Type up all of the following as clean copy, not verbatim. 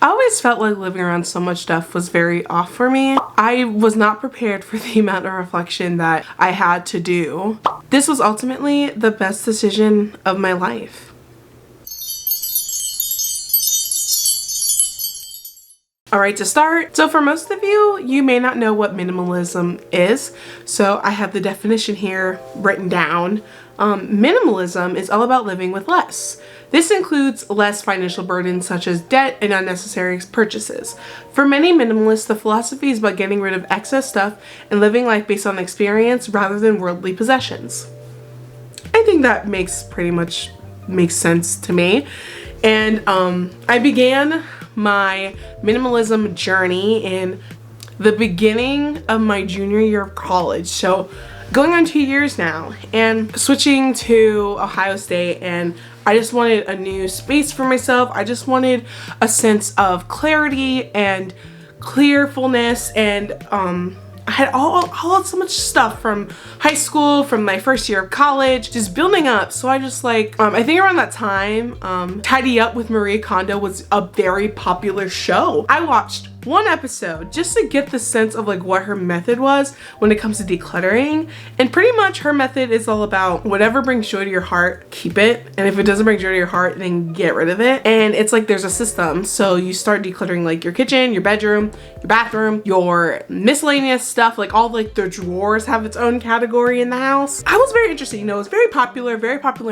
I always felt like living around so much stuff was very off for me. I was not prepared for the amount of reflection that I had to do. This was ultimately the best decision of my life. Alright, to start, so for most of you, you may not know what minimalism is, so I have the definition here written down. Minimalism is all about living with less. This includes less financial burdens such as debt and unnecessary purchases. For many minimalists, the philosophy is about getting rid of excess stuff and living life based on experience rather than worldly possessions. I think that makes sense to me. And I began my minimalism journey in the beginning of my junior year of college. So going on 2 years now and switching to Ohio State, and I just wanted a new space for myself. I just wanted a sense of clarity and clearfulness, and I had all so much stuff from high school, from my first year of college, just building up. So I just like, I think around that time, Tidy Up with Marie Kondo was a very popular show. I watched one episode just to get the sense of like what her method was when it comes to decluttering, and pretty much her method is all about whatever brings joy to your heart, keep it, and if it doesn't bring joy to your heart, then get rid of it. And it's like there's a system, so you start decluttering like your kitchen, your bedroom, your bathroom, your miscellaneous stuff, like all like the drawers have its own category in the house. I was very interested, you know, it was very popular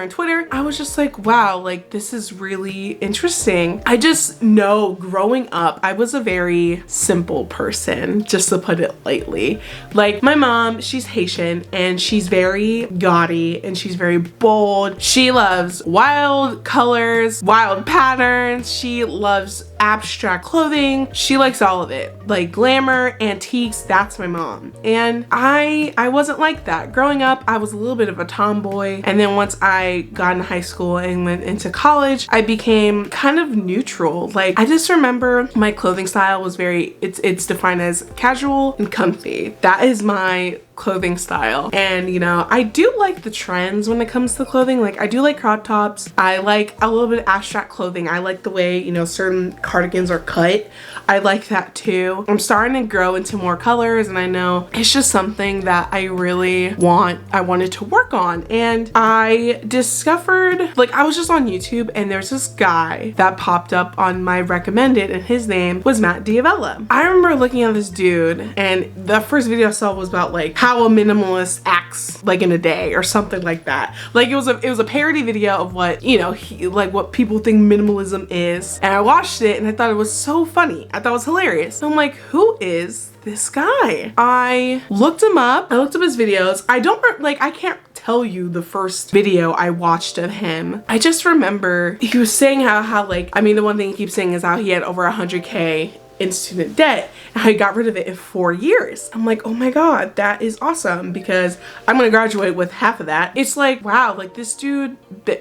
on Twitter. I was just like, wow, like this is really interesting. I just know growing up, I was a very simple person, just to put it lightly. Like my mom, she's Haitian and she's very gaudy and she's very bold. She loves wild colors, wild patterns. She loves abstract clothing. She likes all of it, like glamour, antiques. That's my mom. And I wasn't like that. Growing up, I was a little bit of a tomboy, and then once I got into high school and went into college, I became kind of neutral. Like I just remember my clothing style was very, it's defined as casual and comfy. That is my clothing style. And you know, I do like the trends when it comes to clothing. Like I do like crop tops. I like a little bit of abstract clothing. I like the way, you know, certain cardigans are cut. I like that too. I'm starting to grow into more colors, and I know it's just something that I really wanted to work on. And I discovered, like I was just on YouTube and there's this guy that popped up on my recommended, and his name was Matt D'Avella. I remember looking at this dude, and the first video I saw was about like how a minimalist acts like in a day or something like that. Like it was a parody video of what, you know, what people think minimalism is. And I watched it and I thought it was so funny. I thought it was hilarious. So I'm like, who is this guy? I looked him up. I looked up his videos. I can't tell you the first video I watched of him. I just remember he was saying how like, I mean, the one thing he keeps saying is how he had over 100K in student debt and how he got rid of it in 4 years. I'm like, oh my god, that is awesome, because I'm gonna graduate with half of that. It's like, wow, like this dude,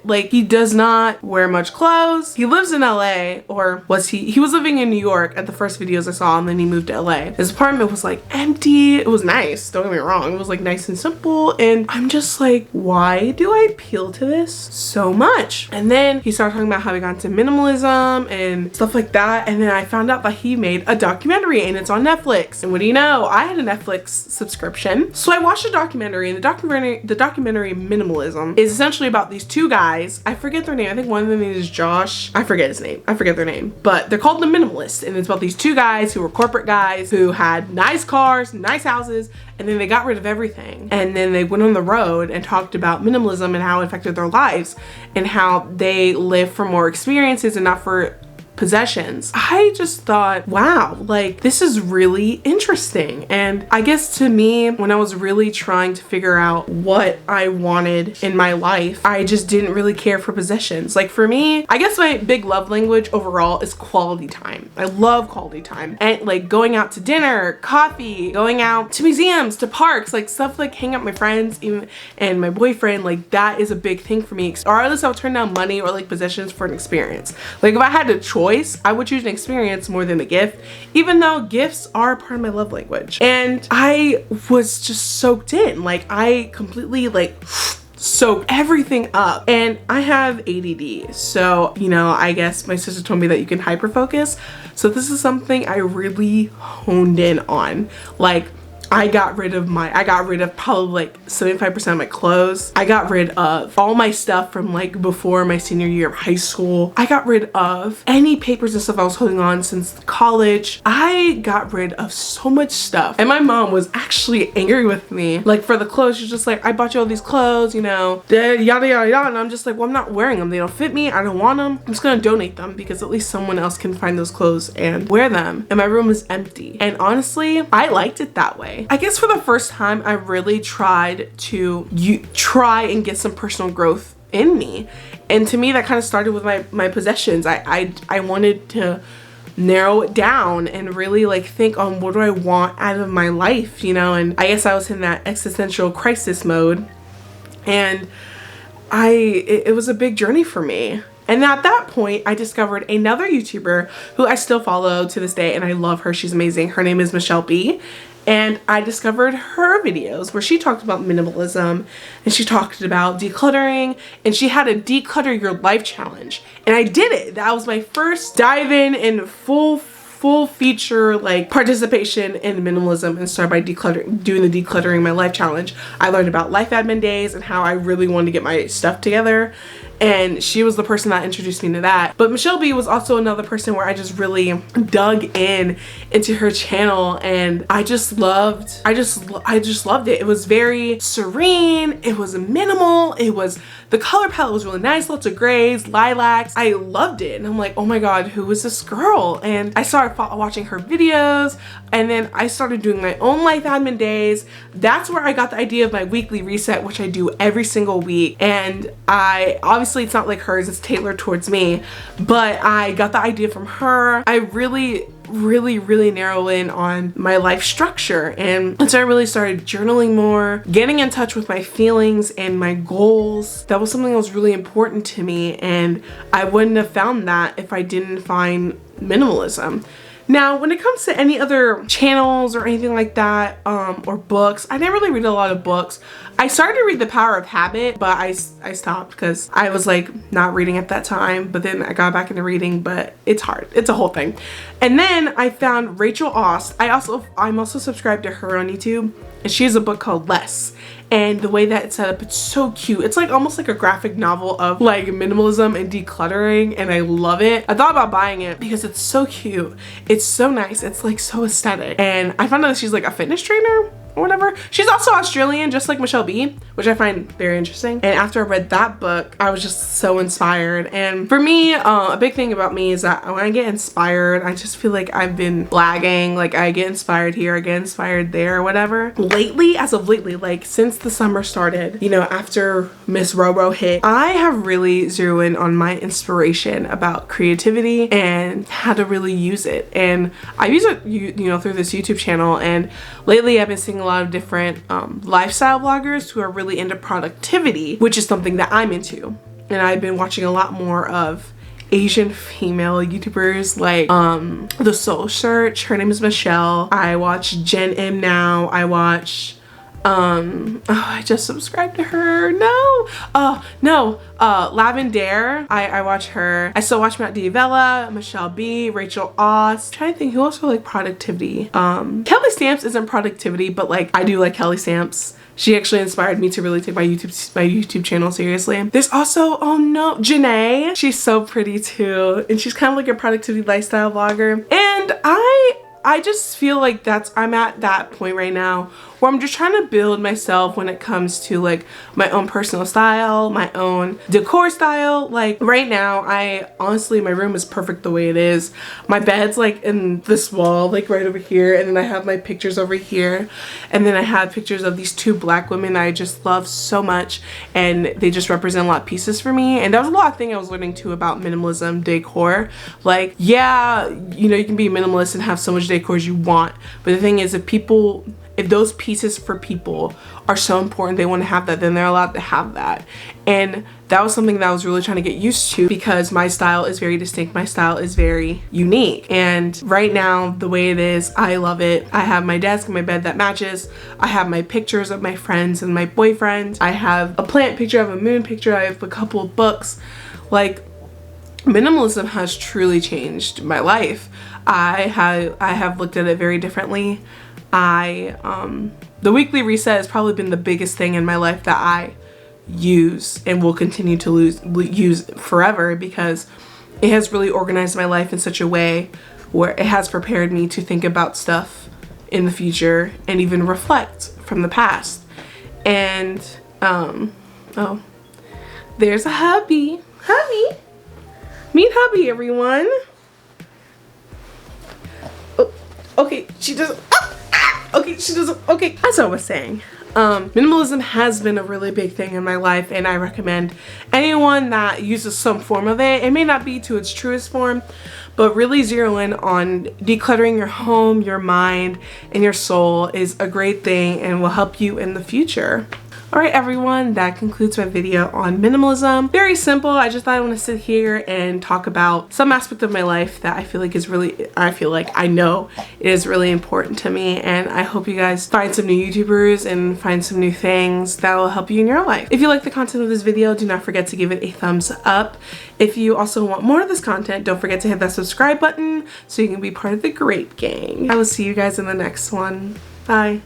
like he does not wear much clothes. He lives in LA, or he was living in New York at the first videos I saw, and then he moved to LA. His apartment was like empty. It was nice, don't get me wrong. It was like nice and simple, and I'm just like, why do I appeal to this so much? And then he started talking about how he got into minimalism and stuff like that, and then I found out that he made a documentary and it's on Netflix. And what do you know? I had a Netflix subscription. So I watched a documentary, and the documentary Minimalism is essentially about these two guys. I forget their name. I think one of them is Josh. I forget his name. I forget their name. But they're called The Minimalists, and it's about these two guys who were corporate guys who had nice cars, nice houses, and then they got rid of everything. And then they went on the road and talked about minimalism and how it affected their lives and how they live for more experiences and not for possessions. I just thought, wow, like this is really interesting. And I guess to me, when I was really trying to figure out what I wanted in my life, I just didn't really care for possessions. Like for me, I guess my big love language overall is quality time. I love quality time, and like going out to dinner, coffee, going out to museums, to parks, like stuff like hang out with my friends even, and my boyfriend. Like that is a big thing for me. Or at least I'll turn down money or like possessions for an experience. Like if I had a choice, I would choose an experience more than a gift, even though gifts are part of my love language. And I was just soaked in. Like I completely like soak everything up. And I have ADD, so you know, I guess my sister told me that you can hyper focus, so this is something I really honed in on. Like, I got rid of probably like 75% of my clothes. I got rid of all my stuff from like before my senior year of high school. I got rid of any papers and stuff I was holding on since college. I got rid of so much stuff. And my mom was actually angry with me. Like, for the clothes, she's just like, I bought you all these clothes, you know, yada yada yada. And I'm just like, well, I'm not wearing them. They don't fit me. I don't want them. I'm just gonna donate them because at least someone else can find those clothes and wear them. And my room is empty. And honestly, I liked it that way. I guess for the first time, I really tried to try and get some personal growth in me. And to me, that kind of started with my possessions. I wanted to narrow it down and really like think on what do I want out of my life, you know? And I guess I was in that existential crisis mode, and it was a big journey for me. And at that point, I discovered another YouTuber who I still follow to this day, and I love her. She's amazing. Her name is Michelle B. And I discovered her videos where she talked about minimalism, and she talked about decluttering, and she had a declutter your life challenge. And I did it. That was my first dive in full feature like participation in minimalism, and started by doing the decluttering my life challenge. I learned about life admin days and how I really wanted to get my stuff together. And she was the person that introduced me to that. But Michelle B was also another person where I just really dug into her channel, and I just loved it. It was very serene, it was minimal, the color palette was really nice, lots of grays, lilacs. I loved it, and I'm like, oh my god, who is this girl? And I started watching her videos, and then I started doing my own life admin days. That's where I got the idea of my weekly reset, which I do every single week. And I obviously, it's not like hers, it's tailored towards me, but I got the idea from her. I really narrow in on my life structure, and so I really started journaling more, getting in touch with my feelings and my goals. That was something that was really important to me, and I wouldn't have found that if I didn't find minimalism. Now, when it comes to any other channels or anything like that, or books, I didn't really read a lot of books. I started to read The Power of Habit, but I stopped because I was like not reading at that time, but then I got back into reading, but it's hard. It's a whole thing. And then I found Rachel Aust. I'm also subscribed to her on YouTube, and she has a book called Less. And the way that it's set up, it's so cute. It's like almost like a graphic novel of like minimalism and decluttering, and I love it. I thought about buying it because it's so cute. It's so nice. It's like so aesthetic. And I found out that she's like a fitness trainer or whatever. She's also Australian, just like Michelle B, which I find very interesting. And after I read that book, I was just so inspired. And for me, a big thing about me is that when I get inspired, I just feel like I've been lagging. Like, I get inspired here, I get inspired there, or whatever. As of lately, like since the summer started, you know, after Miss Robo hit, I have really zeroed in on my inspiration about creativity and how to really use it. And I use it, you know, through this YouTube channel. And lately I've been seeing a lot of different lifestyle bloggers who are really into productivity, which is something that I'm into. And I've been watching a lot more of Asian female YouTubers like The Soul Search. Her name is Michelle. I watch Jen M now. I watch I just subscribed to her. Lavendaire. I watch her. I still watch Matt D'Avella, Michelle B, Rachel Aust. I'm trying to think who else for like productivity. Kelly Stamps isn't productivity, but like I do like Kelly Stamps. She actually inspired me to really take my YouTube channel seriously. There's also, oh no, Janae. She's so pretty too, and she's kind of like a productivity lifestyle vlogger. And I just feel like I'm at that point right now where I'm just trying to build myself when it comes to like my own personal style, my own decor style. Like right now, honestly, my room is perfect the way it is. My bed's like in this wall, like right over here, and then I have my pictures over here, and then I have pictures of these two black women that I just love so much, and they just represent a lot of pieces for me. And that was a lot of things I was learning too about minimalism decor. Like, yeah, you know, you can be minimalist and have so much decor as you want, but the thing is, if those pieces for people are so important, they want to have that, then they're allowed to have that. And that was something that I was really trying to get used to because my style is very distinct. My style is very unique. And right now, the way it is, I love it. I have my desk and my bed that matches. I have my pictures of my friends and my boyfriend. I have a plant picture, I have a moon picture, I have a couple of books. Like, minimalism has truly changed my life. I have looked at it very differently. The weekly reset has probably been the biggest thing in my life that I use and will continue to use forever, because it has really organized my life in such a way where it has prepared me to think about stuff in the future and even reflect from the past. And oh, there's a hubby. Meet hubby, everyone. Oh, okay, she doesn't. Okay, she doesn't. Okay, as I was saying, minimalism has been a really big thing in my life, and I recommend anyone that uses some form of it. It may not be to its truest form, but really zero in on decluttering your home, your mind, and your soul is a great thing and will help you in the future. Alright everyone, that concludes my video on minimalism. Very simple. I just thought I want to sit here and talk about some aspect of my life that I feel like I know it is really important to me, and I hope you guys find some new YouTubers and find some new things that will help you in your life. If you like the content of this video, do not forget to give it a thumbs up. If you also want more of this content, don't forget to hit that subscribe button so you can be part of the great gang. I will see you guys in the next one. Bye.